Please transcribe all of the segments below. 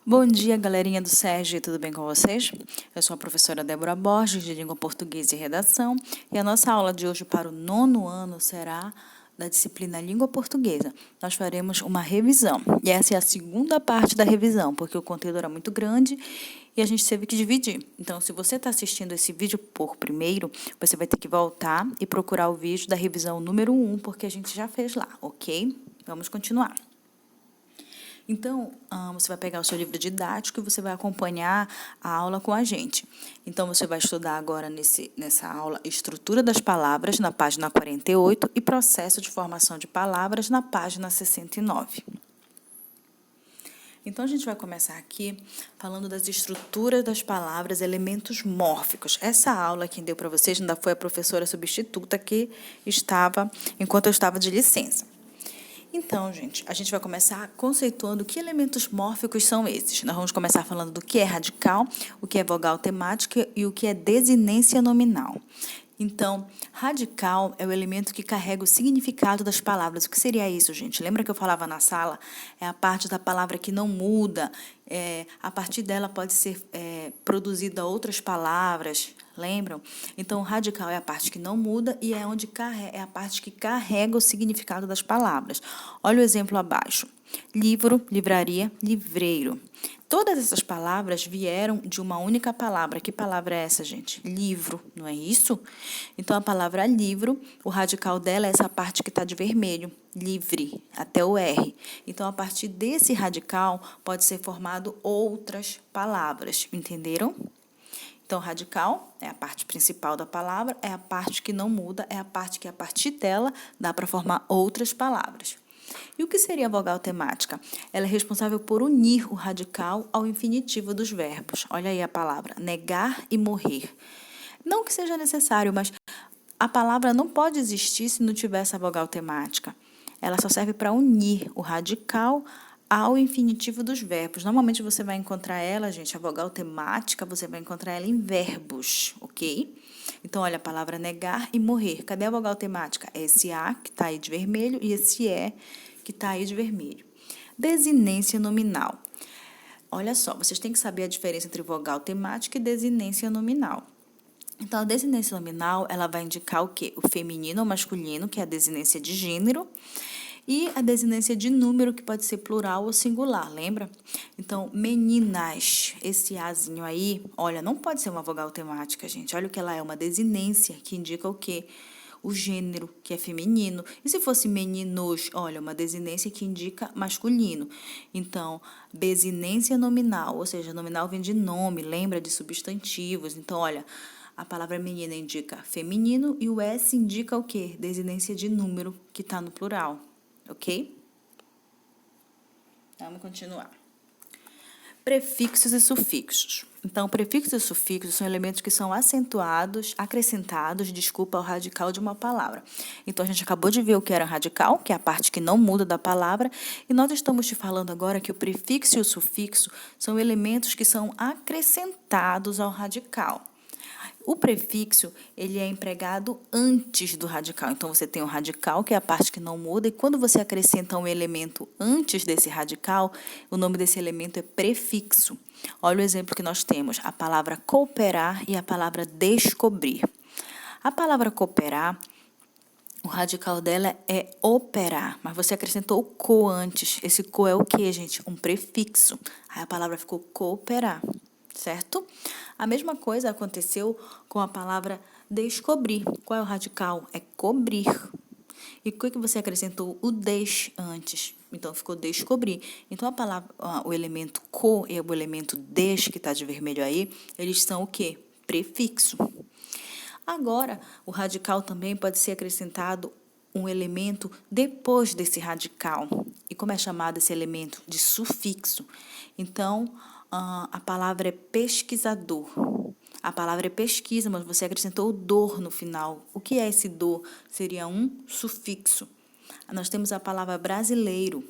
Bom dia, galerinha do SERJ, tudo bem com vocês? Eu sou a professora Débora Borges, de Língua Portuguesa e Redação, e a nossa aula de hoje para o 9º ano será da disciplina Língua Portuguesa. Nós faremos uma revisão, e essa é a segunda parte da revisão, porque o conteúdo era muito grande e a gente teve que dividir. Então, se você está assistindo esse vídeo por primeiro, você vai ter que voltar e procurar o vídeo da revisão número 1, porque a gente já fez lá, ok? Vamos continuar. Então, você vai pegar o seu livro didático e você vai acompanhar a aula com a gente. Então, você vai estudar agora nessa aula Estrutura das Palavras, na página 48, e Processo de Formação de Palavras, na página 69. Então, a gente vai começar aqui falando das estruturas das palavras, elementos mórficos. Essa aula quem deu para vocês ainda foi a professora substituta que estava, enquanto eu estava de licença. Então, gente, a gente vai começar conceituando que elementos mórficos são esses. Nós vamos começar falando do que é radical, o que é vogal temática e o que é desinência nominal. Então, radical é o elemento que carrega o significado das palavras. O que seria isso, gente? Lembra que eu falava na sala? É a parte da palavra que não muda. A partir dela pode ser produzida outras palavras. Lembram? Então, radical é a parte que não muda e é onde é a parte que carrega o significado das palavras. Olha o exemplo abaixo. Livro, livraria, livreiro. Todas essas palavras vieram de uma única palavra. Que palavra é essa, gente? Livro, não é isso? Então, a palavra livro, o radical dela é essa parte que está de vermelho, livre, até o R. Então, a partir desse radical, pode ser formado outras palavras, entenderam? Então, radical é a parte principal da palavra, é a parte que não muda, é a parte que, a partir dela, dá para formar outras palavras. E o que seria a vogal temática? Ela é responsável por unir o radical ao infinitivo dos verbos. Olha aí a palavra, negar e morrer. Não que seja necessário, mas a palavra não pode existir se não tiver essa vogal temática. Ela só serve para unir o radical ao infinitivo dos verbos. Normalmente você vai encontrar ela, gente, a vogal temática, você vai encontrar ela em verbos, ok? Então, olha a palavra negar e morrer. Cadê a vogal temática? Esse A, que está aí de vermelho, e esse E, que está aí de vermelho. Desinência nominal. Olha só, vocês têm que saber a diferença entre vogal temática e desinência nominal. Então, a desinência nominal, ela vai indicar o quê? O feminino ou masculino, que é a desinência de gênero, e a desinência de número, que pode ser plural ou singular, lembra? Então, meninas, esse azinho aí, olha, não pode ser uma vogal temática, gente. Olha o que ela é, uma desinência, que indica o quê? O gênero, que é feminino. E se fosse meninos, olha, uma desinência que indica masculino. Então, desinência nominal, ou seja, nominal vem de nome, lembra de substantivos. Então, olha, a palavra menina indica feminino e o S indica o quê? Desinência de número, que está no plural. Ok? Vamos continuar. Prefixos e sufixos. Então, prefixos e sufixos são elementos que são acrescentados, ao radical de uma palavra. Então, a gente acabou de ver o que era radical, que é a parte que não muda da palavra, e nós estamos te falando agora que o prefixo e o sufixo são elementos que são acrescentados ao radical. O prefixo, ele é empregado antes do radical. Então, você tem o radical, que é a parte que não muda, e quando você acrescenta um elemento antes desse radical, o nome desse elemento é prefixo. Olha o exemplo que nós temos, a palavra cooperar e a palavra descobrir. A palavra cooperar, o radical dela é operar, mas você acrescentou o co antes. Esse co é o quê, gente? Um prefixo. Aí a palavra ficou cooperar. Certo? A mesma coisa aconteceu com a palavra descobrir. Qual é o radical? É cobrir. E por que você acrescentou o des antes? Então, ficou descobrir. Então, a palavra, o elemento co e o elemento des, que está de vermelho aí, eles são o quê? Prefixo. Agora, o radical também pode ser acrescentado um elemento depois desse radical. E como é chamado esse elemento? De sufixo. Então, a palavra é pesquisador. A palavra é pesquisa, mas você acrescentou o dor no final. O que é esse dor? Seria um sufixo. Nós temos a palavra brasileiro,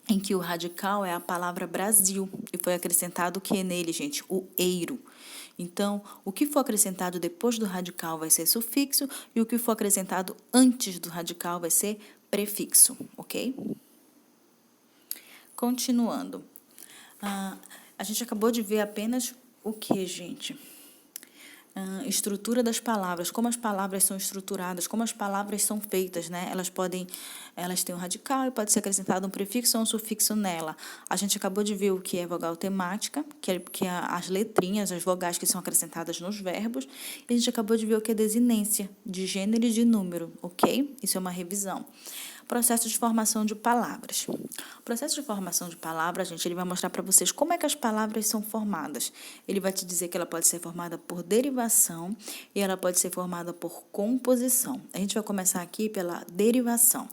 em que o radical é a palavra Brasil. E foi acrescentado o que nele, gente? O eiro. Então, o que for acrescentado depois do radical vai ser sufixo e o que for acrescentado antes do radical vai ser prefixo, ok? Continuando. A gente acabou de ver apenas o que, gente? Estrutura das palavras, como as palavras são estruturadas, como as palavras são feitas, né? Elas têm um radical e pode ser acrescentado um prefixo ou um sufixo nela. A gente acabou de ver o que é vogal temática, que é as letrinhas, as vogais que são acrescentadas nos verbos, e a gente acabou de ver o que é desinência, de gênero e de número, ok? Isso é uma revisão. Processo de formação de palavras. O processo de formação de palavras, gente, ele vai mostrar para vocês como é que as palavras são formadas. Ele vai te dizer que ela pode ser formada por derivação e ela pode ser formada por composição. A gente vai começar aqui pela derivação.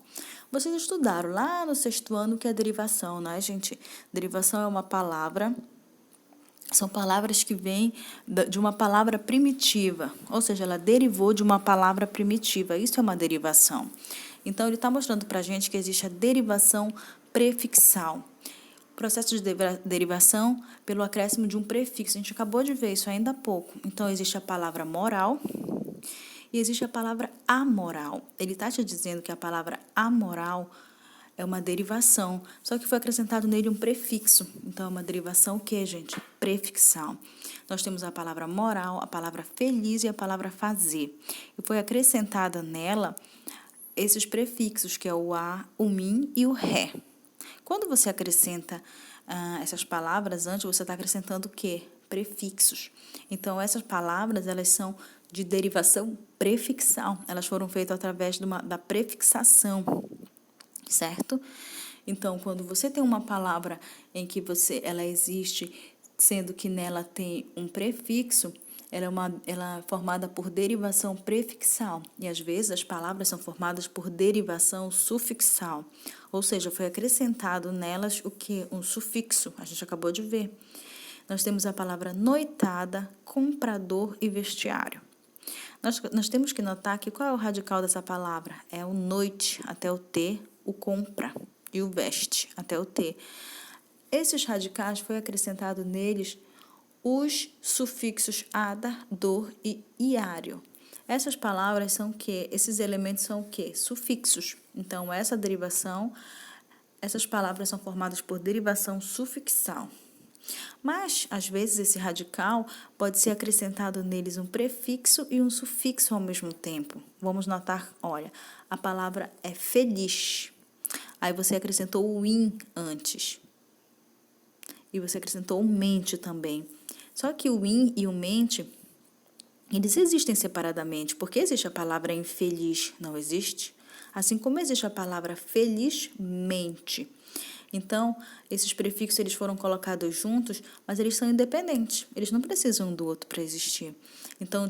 Vocês estudaram lá no 6º ano o que é derivação, né, gente? Derivação é uma palavra... São palavras que vêm de uma palavra primitiva, ou seja, ela derivou de uma palavra primitiva. Isso é uma derivação. Então, ele está mostrando para a gente que existe a derivação prefixal. Processo de derivação pelo acréscimo de um prefixo. A gente acabou de ver isso ainda há pouco. Então, existe a palavra moral e existe a palavra amoral. Ele está te dizendo que a palavra amoral é uma derivação, só que foi acrescentado nele um prefixo. Então, é uma derivação o quê, gente? Prefixal. Nós temos a palavra moral, a palavra feliz e a palavra fazer. E foi acrescentada nela esses prefixos, que é o a, o mim e o ré. Quando você acrescenta essas palavras antes, você está acrescentando o quê? Prefixos. Então, essas palavras, elas são de derivação prefixal. Elas foram feitas através da prefixação, certo? Então, quando você tem uma palavra em que ela existe, sendo que nela tem um prefixo, ela é formada por derivação prefixal. E, às vezes, as palavras são formadas por derivação sufixal. Ou seja, foi acrescentado nelas o quê? Um sufixo. A gente acabou de ver. Nós temos a palavra noitada, comprador e vestiário. Nós temos que notar que qual é o radical dessa palavra? É o noite, até o T, o compra, e o veste, até o T. Esses radicais foi acrescentado neles os sufixos ada, dor e iário. Essas palavras são o quê? Esses elementos são o quê? Sufixos. Então, essas palavras são formadas por derivação sufixal. Mas, às vezes, esse radical pode ser acrescentado neles um prefixo e um sufixo ao mesmo tempo. Vamos notar, olha, a palavra é feliz. Aí você acrescentou o in antes. E você acrescentou o mente também. Só que o in e o mente, eles existem separadamente, porque existe a palavra infeliz, não existe? Assim como existe a palavra felizmente. Então, esses prefixos eles foram colocados juntos, mas eles são independentes, eles não precisam um do outro para existir. Então,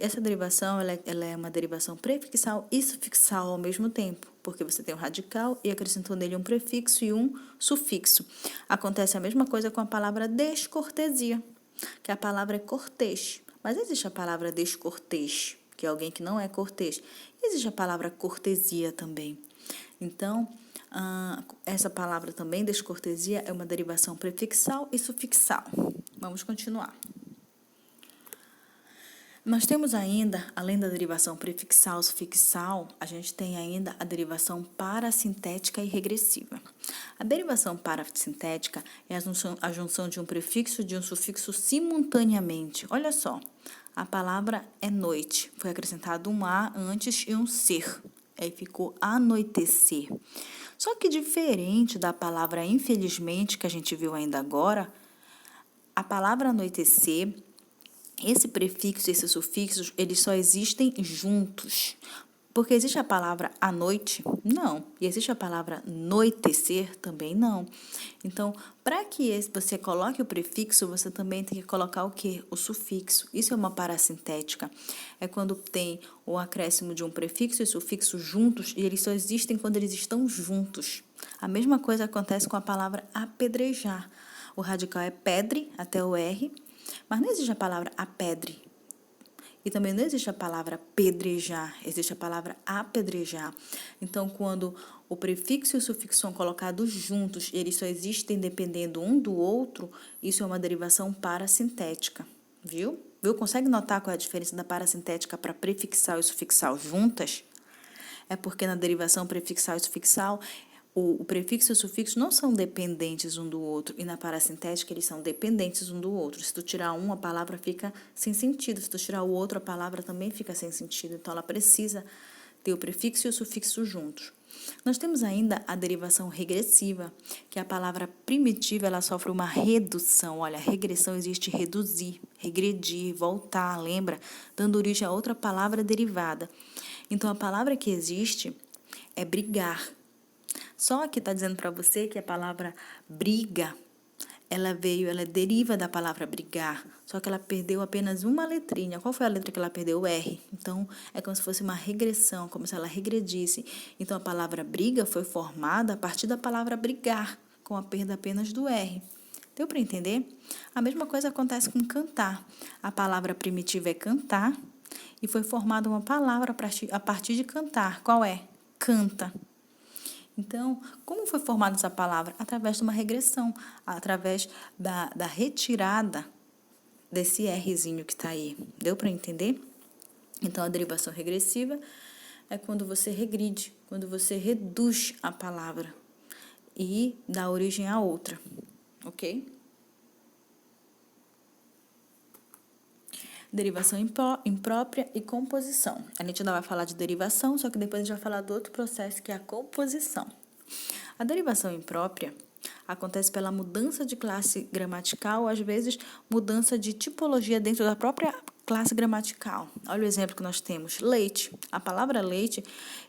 essa derivação ela é uma derivação prefixal e sufixal ao mesmo tempo, porque você tem um radical e acrescentou nele um prefixo e um sufixo. Acontece a mesma coisa com a palavra descortesia, que a palavra é cortês, mas existe a palavra descortês, que é alguém que não é cortês. Existe a palavra cortesia também. Então, essa palavra também, descortesia, é uma derivação prefixal e sufixal. Vamos continuar. Nós temos ainda, além da derivação prefixal, sufixal, a gente tem ainda a derivação parasintética e regressiva. A derivação parasintética é a junção de um prefixo e de um sufixo simultaneamente. Olha só, a palavra é noite, foi acrescentado um a antes e um ser. Aí ficou anoitecer. Só que diferente da palavra infelizmente, que a gente viu ainda agora, a palavra anoitecer, esse prefixo e esse sufixo, eles só existem juntos. Porque existe a palavra à noite? Não. E existe a palavra noitecer? Também não. Então, para que você coloque o prefixo, você também tem que colocar o quê? O sufixo. Isso é uma parasintética. É quando tem o acréscimo de um prefixo e sufixo juntos, e eles só existem quando eles estão juntos. A mesma coisa acontece com a palavra apedrejar. O radical é pedre, até o R, mas não existe a palavra apedre. E também não existe a palavra pedrejar, existe a palavra apedrejar. Então, quando o prefixo e o sufixo são colocados juntos, eles só existem dependendo um do outro, isso é uma derivação parasintética, viu? Consegue notar qual é a diferença da parasintética para prefixal e sufixal juntas? É porque na derivação prefixal e sufixal, o prefixo e o sufixo não são dependentes um do outro, e na parassintética eles são dependentes um do outro. Se tu tirar um, a palavra fica sem sentido. Se tu tirar o outro, a palavra também fica sem sentido. Então, ela precisa ter o prefixo e o sufixo juntos. Nós temos ainda a derivação regressiva, que a palavra primitiva ela sofre uma redução. Olha, regressão existe reduzir, regredir, voltar, lembra? Dando origem a outra palavra derivada. Então, a palavra que existe é brigar. Só que está dizendo para você que a palavra briga, ela deriva da palavra brigar, só que ela perdeu apenas uma letrinha. Qual foi a letra que ela perdeu? O R. Então, é como se fosse uma regressão, como se ela regredisse. Então, a palavra briga foi formada a partir da palavra brigar, com a perda apenas do R. Deu para entender? A mesma coisa acontece com cantar. A palavra primitiva é cantar e foi formada uma palavra a partir de cantar. Qual é? Canta. Então, como foi formada essa palavra? Através de uma regressão, através da retirada desse Rzinho que está aí. Deu para entender? Então, a derivação regressiva é quando você regride, quando você reduz a palavra e dá origem a outra, ok? Derivação imprópria e composição. A gente ainda vai falar de derivação, só que depois a gente vai falar do outro processo, que é a composição. A derivação imprópria acontece pela mudança de classe gramatical, às vezes mudança de tipologia dentro da própria classe gramatical. Olha o exemplo que nós temos. Leite. A palavra leite,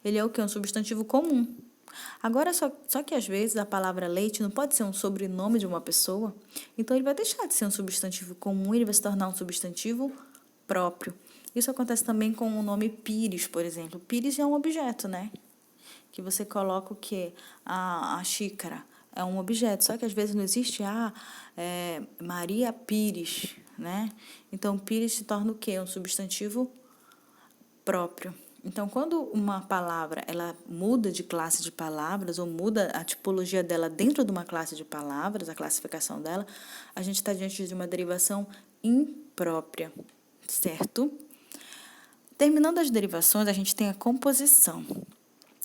ele é o que? Um substantivo comum. Agora, só que às vezes a palavra leite não pode ser um sobrenome de uma pessoa, então ele vai deixar de ser um substantivo comum e ele vai se tornar um substantivo próprio. Isso acontece também com o nome pires, por exemplo. Pires é um objeto, né? Que você coloca o quê? A xícara é um objeto, só que às vezes não existe Maria Pires, né? Então, Pires se torna o quê? Um substantivo próprio. Então, quando uma palavra ela muda de classe de palavras ou muda a tipologia dela dentro de uma classe de palavras, a classificação dela, a gente está diante de uma derivação imprópria, certo? Terminando as derivações, a gente tem a composição.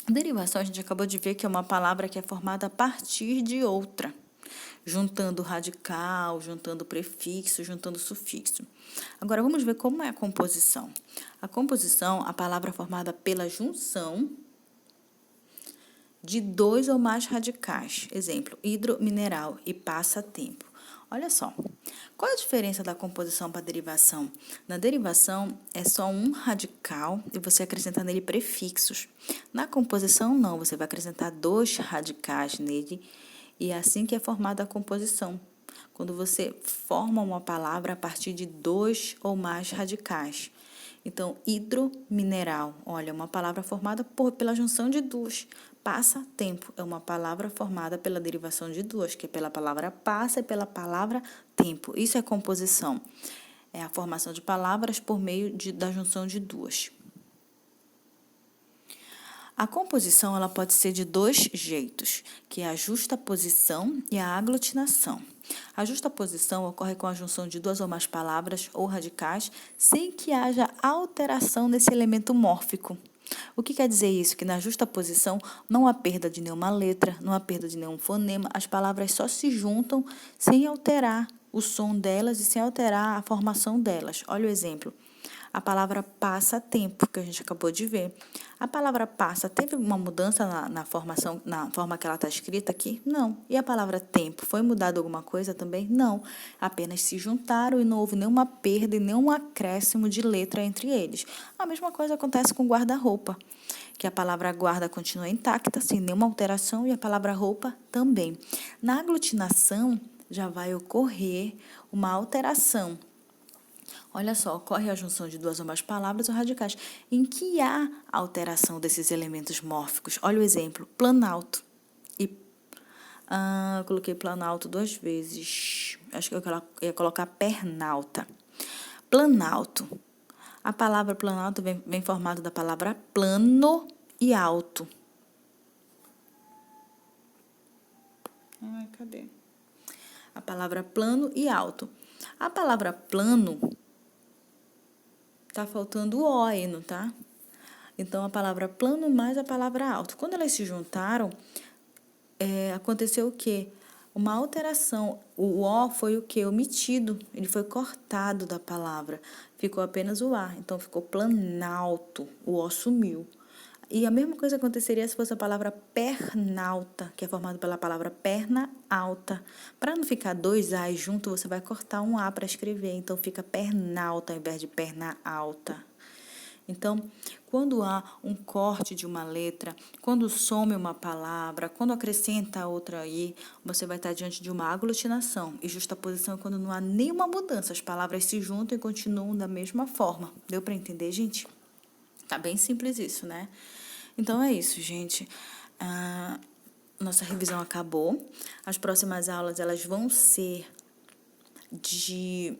Derivação, a gente acabou de ver que é uma palavra que é formada a partir de outra, juntando radical, juntando prefixo, juntando sufixo. Agora, vamos ver como é a composição. A composição, a palavra é formada pela junção de dois ou mais radicais. Exemplo, hidromineral e passatempo. Olha só, qual é a diferença da composição para a derivação? Na derivação, é só um radical e você acrescenta nele prefixos. Na composição, não, você vai acrescentar dois radicais nele e é assim que é formada a composição. Quando você forma uma palavra a partir de dois ou mais radicais. Então, hidromineral, olha, uma palavra formada pela junção de duas. Passatempo é uma palavra formada pela derivação de duas, que é pela palavra passa e pela palavra tempo. Isso é composição. É a formação de palavras por meio da junção de duas. A composição ela pode ser de dois jeitos, que é a justaposição e a aglutinação. A justaposição ocorre com a junção de duas ou mais palavras ou radicais sem que haja alteração nesse elemento mórfico. O que quer dizer isso? Que na justaposição não há perda de nenhuma letra, não há perda de nenhum fonema, as palavras só se juntam sem alterar o som delas e sem alterar a formação delas. Olha o exemplo. A palavra passatempo, que a gente acabou de ver. A palavra passa teve uma mudança na forma que ela está escrita aqui? Não. E a palavra tempo, foi mudada alguma coisa também? Não. Apenas se juntaram e não houve nenhuma perda e nenhum acréscimo de letra entre eles. A mesma coisa acontece com guarda-roupa, que a palavra guarda continua intacta, sem nenhuma alteração, e a palavra roupa também. Na aglutinação, já vai ocorrer uma alteração. Olha só, ocorre a junção de duas ou mais palavras ou radicais, em que há alteração desses elementos mórficos. Olha o exemplo, planalto. Eu coloquei planalto duas vezes. Acho que eu ia colocar pernalta. Planalto. A palavra planalto vem formada da palavra plano e alto. Cadê? A palavra plano e alto. A palavra plano tá faltando o O aí, não tá? Então, a palavra plano mais a palavra alto. Quando elas se juntaram, aconteceu o quê? Uma alteração. O O foi o quê? Omitido. Ele foi cortado da palavra. Ficou apenas o A. Então, ficou planalto. O O sumiu. E a mesma coisa aconteceria se fosse a palavra pernalta, que é formada pela palavra perna alta. Para não ficar dois A's junto, você vai cortar um A para escrever. Então, fica pernalta ao invés de perna alta. Então, quando há um corte de uma letra, quando some uma palavra, quando acrescenta outra aí, você vai estar diante de uma aglutinação. E justaposição é quando não há nenhuma mudança, as palavras se juntam e continuam da mesma forma. Deu para entender, gente? Tá bem simples isso, né? Então, é isso, gente. Nossa revisão acabou. As próximas aulas, elas vão ser de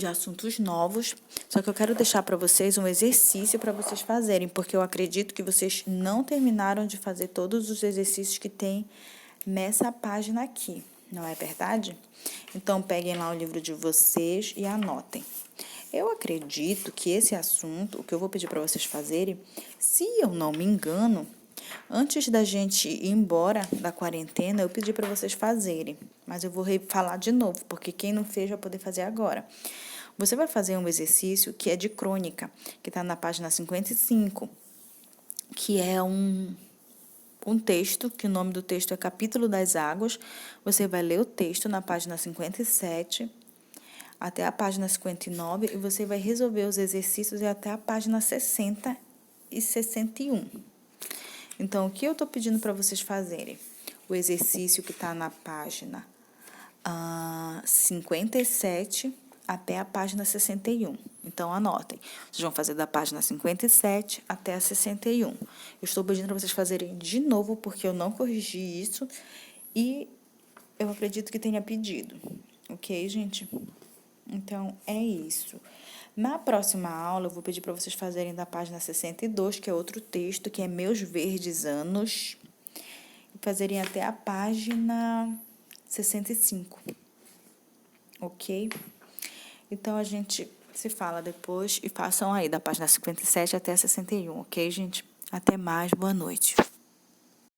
assuntos novos, só que eu quero deixar para vocês um exercício para vocês fazerem, porque eu acredito que vocês não terminaram de fazer todos os exercícios que tem nessa página aqui, não é verdade? Então, peguem lá o livro de vocês e anotem. Eu acredito que esse assunto, o que eu vou pedir para vocês fazerem, se eu não me engano, antes da gente ir embora da quarentena, eu pedi para vocês fazerem, mas eu vou falar de novo, porque quem não fez vai poder fazer agora. Você vai fazer um exercício que é de crônica, que está na página 55, que é um texto, que o nome do texto é Capítulo das Águas. Você vai ler o texto na página 57 até a página 59 e você vai resolver os exercícios até a página 60 e 61. Então, o que eu estou pedindo para vocês fazerem? O exercício que está na página 57 até a página 61. Então, anotem. Vocês vão fazer da página 57 até a 61. Eu estou pedindo para vocês fazerem de novo, porque eu não corrigi isso e eu acredito que tenha pedido. Ok, gente? Então, é isso. Na próxima aula, eu vou pedir para vocês fazerem da página 62, que é outro texto, que é Meus Verdes Anos, e fazerem até a página 65. Ok? Então, a gente se fala depois e façam aí da página 57 até a 61, ok, gente? Até mais, boa noite.